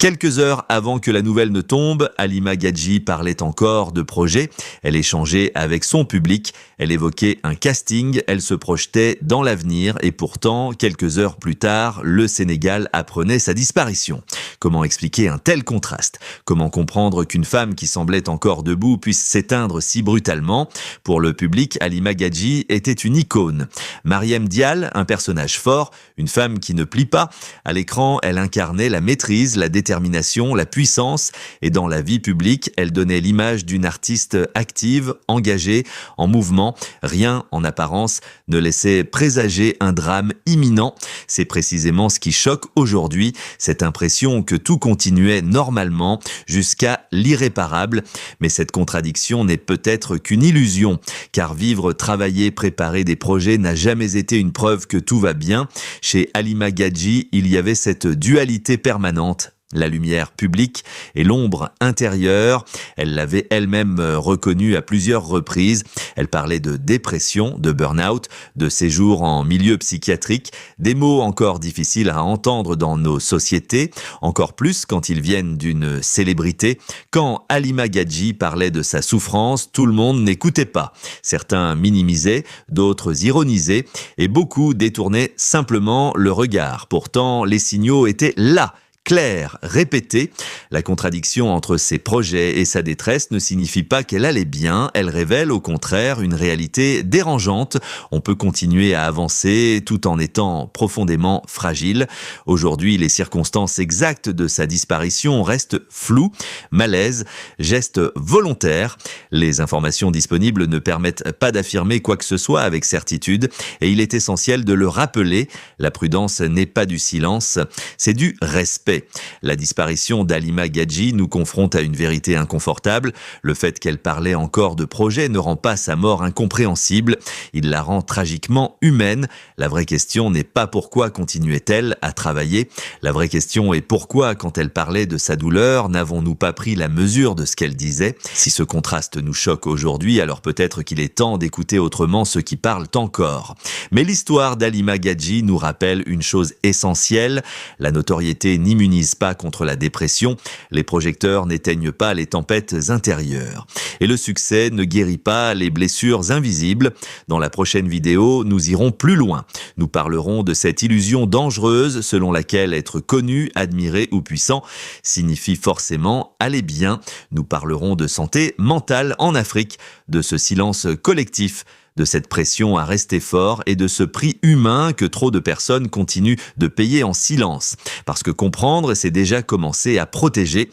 Quelques heures avant que la nouvelle ne tombe, Halima Gadji parlait encore de projet. Elle échangeait avec son public, elle évoquait un casting, elle se projetait dans l'avenir et pourtant, quelques heures plus tard, le Sénégal apprenait sa disparition. Comment expliquer un tel contraste? Comment comprendre qu'une femme qui semblait encore debout puisse s'éteindre si brutalement? Pour le public, Halima Gadji était une icône. Marième Dial, un personnage fort, une femme qui ne plie pas. À l'écran, elle incarnait la maîtrise, la détermination, la puissance, et dans la vie publique, elle donnait l'image d'une artiste active, engagée, en mouvement. Rien, en apparence, ne laissait présager un drame imminent. C'est précisément ce qui choque aujourd'hui, cette impression que tout continuait normalement jusqu'à l'irréparable. Mais cette contradiction n'est peut-être qu'une illusion, car vivre, travailler, préparer des projets n'a jamais été une preuve que tout va bien. Chez Halima Gadji, il y avait cette dualité permanente. La lumière publique et l'ombre intérieure, elle l'avait elle-même reconnue à plusieurs reprises. Elle parlait de dépression, de burn-out, de séjour en milieu psychiatrique, des mots encore difficiles à entendre dans nos sociétés, encore plus quand ils viennent d'une célébrité. Quand Halima Gadji parlait de sa souffrance, tout le monde n'écoutait pas. Certains minimisaient, d'autres ironisaient, et beaucoup détournaient simplement le regard. Pourtant, les signaux étaient là. Claire, répétée, la contradiction entre ses projets et sa détresse ne signifie pas qu'elle allait bien, elle révèle au contraire une réalité dérangeante. On peut continuer à avancer tout en étant profondément fragile. Aujourd'hui, les circonstances exactes de sa disparition restent floues. Malaise, geste volontaire. Les informations disponibles ne permettent pas d'affirmer quoi que ce soit avec certitude et il est essentiel de le rappeler. La prudence n'est pas du silence, c'est du respect. La disparition d'Halima Gadji nous confronte à une vérité inconfortable. Le fait qu'elle parlait encore de projet ne rend pas sa mort incompréhensible. Il la rend tragiquement humaine. La vraie question n'est pas pourquoi continuait-elle à travailler. La vraie question est pourquoi, quand elle parlait de sa douleur, n'avons-nous pas pris la mesure de ce qu'elle disait? Si ce contraste nous choque aujourd'hui, alors peut-être qu'il est temps d'écouter autrement ceux qui parlent encore. Mais l'histoire d'Halima Gadji nous rappelle une chose essentielle. La notoriété n'immunise pas contre la dépression, les projecteurs n'éteignent pas les tempêtes intérieures. Et le succès ne guérit pas les blessures invisibles. Dans la prochaine vidéo, nous irons plus loin. Nous parlerons de cette illusion dangereuse selon laquelle être connu, admiré ou puissant signifie forcément aller bien. Nous parlerons de santé mentale en Afrique, de ce silence collectif, de cette pression à rester fort et de ce prix humain que trop de personnes continuent de payer en silence. Parce que comprendre, c'est déjà commencer à protéger.